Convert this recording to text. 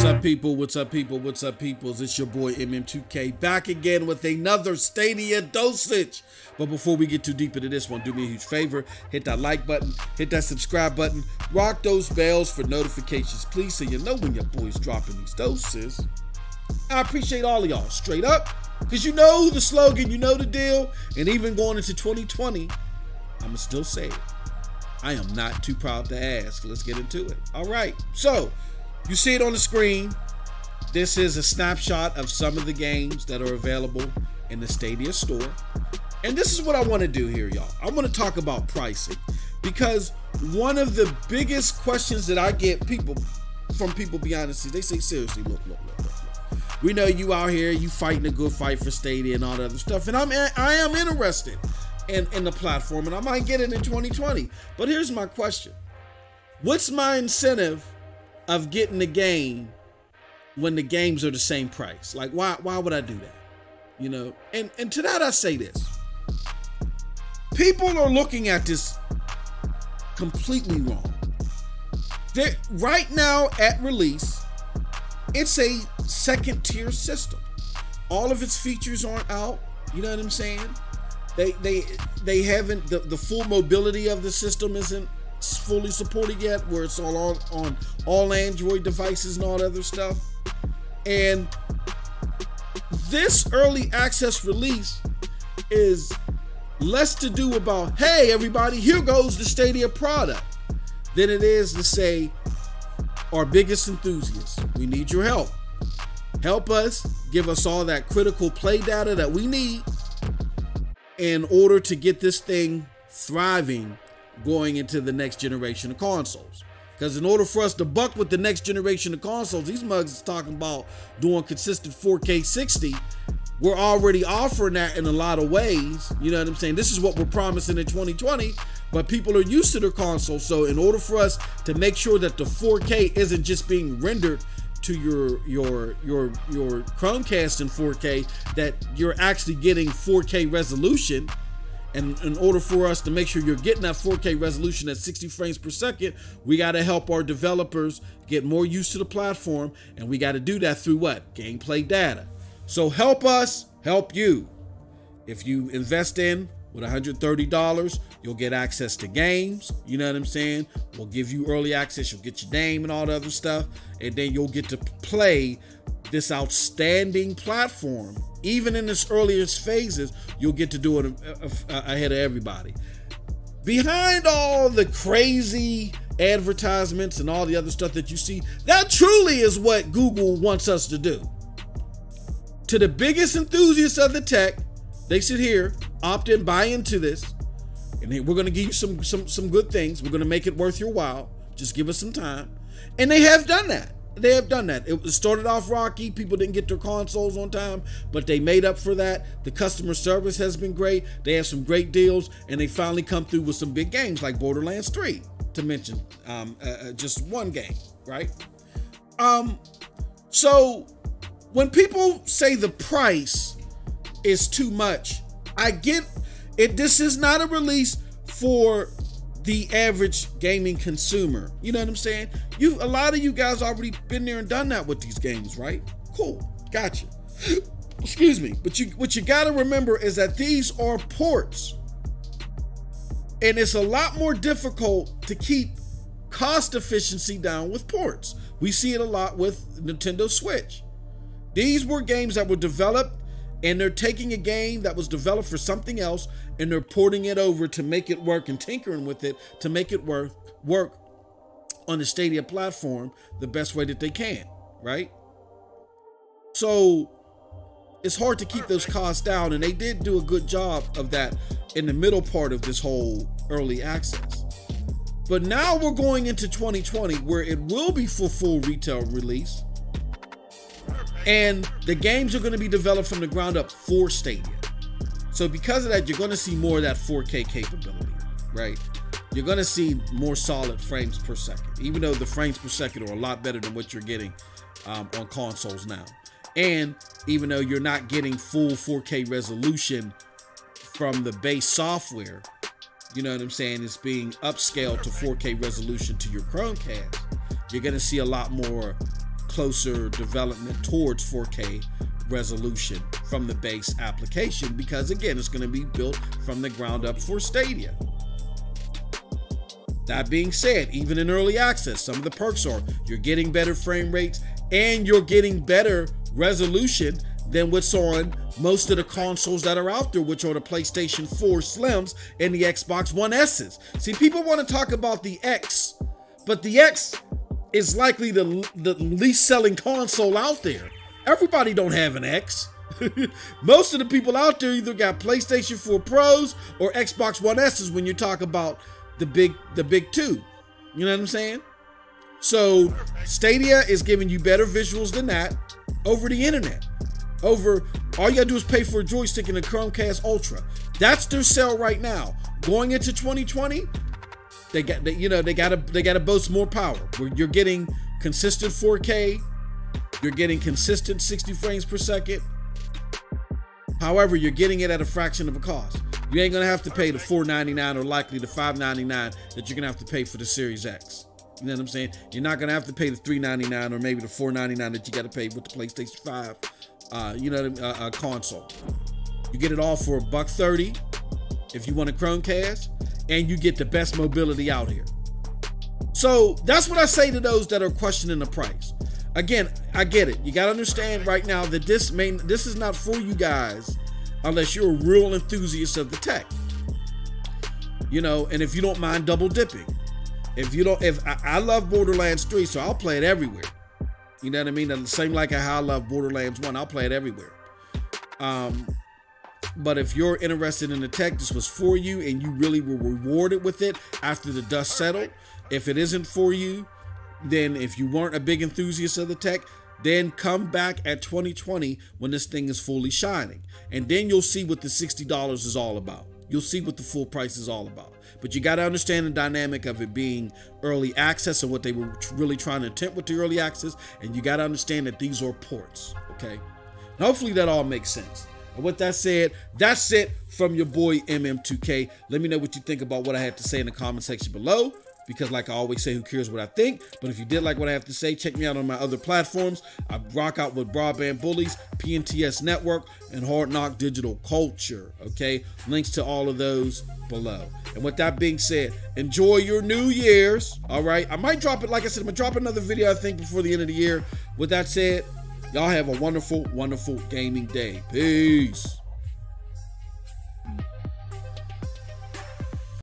up, people? What's up, people? What's up, peoples? It's your boy MM2K back again with another Stadia dosage. But before we get too deep into this one, do me a huge favor. Hit that like button, hit that subscribe button, rock those bells for notifications, please, so you know when your boy's dropping these doses. I appreciate all of y'all, straight up, because you know the slogan, you know the deal, and even going into 2020, I'ma still say it. I am not too proud to ask. Let's get into it. All right, so you see it on the screen. This is a snapshot of some of the games that are available in the Stadia store. And this is what I want to do here, y'all. I want to talk about pricing, because one of the biggest questions that I get from people behind the scenes, they say, seriously, look. We know you out here, you fighting a good fight for Stadia and all that other stuff. And I am interested in the platform, and I might get it in 2020. But here's my question. What's my incentive of getting the game when the games are the same price? Like, why would I do that? You know, and to that I say this. People are looking at this completely wrong. Right now at release, it's a second tier system. All of its features aren't out. You know what I'm saying? They haven't, the full mobility of the system isn't fully supported yet, where it's all on all Android devices and all that other stuff. And this early access release is less to do about, hey everybody, here goes the Stadia product, than it is to say, our biggest enthusiasts, we need your help. Help us, give us all that critical play data that we need in order to get this thing thriving going into the next generation of consoles. Because in order for us to buck with the next generation of consoles, these mugs is talking about doing consistent 4K 60. We're already offering that in a lot of ways. You know what I'm saying? This is what we're promising in 2020, but people are used to their consoles. So in order for us to make sure that the 4K isn't just being rendered to your Chromecast in 4K, that you're actually getting 4K resolution. And in order for us to make sure you're getting that 4K resolution at 60 frames per second, we got to help our developers get more used to the platform. And we got to do that through what? Gameplay data. So help us help you. If you invest in with $130, you'll get access to games. You know what I'm saying? We'll give you early access. You'll get your name and all the other stuff. And then you'll get to play this outstanding platform. Even in its earliest phases, you'll get to do it ahead of everybody. Behind all the crazy advertisements and all the other stuff that you see, that truly is what Google wants us to do. To the biggest enthusiasts of the tech, they sit here, opt in, buy into this, and we're going to give you some good things. We're going to make it worth your while. Just give us some time. And they have done that. They have done that. It started off rocky. People didn't get their consoles on time, but they made up for that. The customer service has been great. They have some great deals, and they finally come through with some big games like Borderlands 3, to mention just one game, right? So when people say the price is too much, I get it. This is not a release for the average gaming consumer. You know what I'm saying? A lot of you guys already been there and done that with these games, right? Cool, gotcha. Excuse me, but what you gotta remember is that these are ports, and it's a lot more difficult to keep cost efficiency down with ports. We see it a lot with Nintendo Switch. These were games that were developed, and they're taking a game that was developed for something else, and they're porting it over to make it work and tinkering with it to make it work on the Stadia platform the best way that they can, right? So it's hard to keep those costs down, and they did do a good job of that in the middle part of this whole early access. But now we're going into 2020, where it will be for full retail release. And the games are going to be developed from the ground up for Stadia. So because of that, you're going to see more of that 4K capability, right? You're going to see more solid frames per second, even though the frames per second are a lot better than what you're getting on consoles now. And even though you're not getting full 4K resolution from the base software, you know what I'm saying, it's being upscaled to 4K resolution to your Chromecast, you're going to see a lot more closer development towards 4K resolution from the base application, because again, it's going to be built from the ground up for Stadia. That being said, even in early access, some of the perks are you're getting better frame rates and you're getting better resolution than what's on most of the consoles that are out there, which are the PlayStation 4 Slims and the Xbox One S's. See, people want to talk about the X, but the X is likely the least selling console out there. Everybody don't have an X. Most of the people out there either got PlayStation 4 Pros or Xbox One S's when you talk about the big two. You know what I'm saying? So Stadia is giving you better visuals than that over the internet. All you gotta do is pay for a joystick and a Chromecast Ultra. That's their sale right now. Going into 2020, they gotta boast more power. Where you're getting consistent 4K, you're getting consistent 60 frames per second. However, you're getting it at a fraction of a cost. You ain't gonna have to pay the $499 or likely the $599 that you're gonna have to pay for the Series X. You know what I'm saying? You're not gonna have to pay the $399 or maybe the $499 that you gotta pay with the PlayStation 5, console. You get it all for $130 if you want a Chromecast, and you get the best mobility out here. So that's what I say to those that are questioning the price. Again, I get it. You got to understand right now that this is not for you guys unless you're a real enthusiast of the tech. You know, and if you don't mind double dipping. If I love Borderlands 3, so I'll play it everywhere. You know what I mean? The same like how I love Borderlands 1, I'll play it everywhere. But if you're interested in the tech, this was for you and you really were rewarded with it after the dust settled. If it isn't for you, then if you weren't a big enthusiast of the tech, then come back at 2020 when this thing is fully shining. And then you'll see what the $60 is all about. You'll see what the full price is all about. But you got to understand the dynamic of it being early access and what they were really trying to attempt with the early access. And you got to understand that these are ports, okay? And hopefully that all makes sense. And with that said, that's it from your boy MM2K. Let me know what you think about what I had to say in the comment section below, because like I always say, who cares what I think? But if you did like what I have to say, check me out on my other platforms. I rock out with Broadband Bullies, PNTS Network, and Hard Knock Digital Culture, okay? Links to all of those below. And with that being said, enjoy your New Year's, all right? I might drop it, like I said, I'm gonna drop another video, I think, before the end of the year. With that said, y'all have a wonderful, wonderful gaming day. Peace.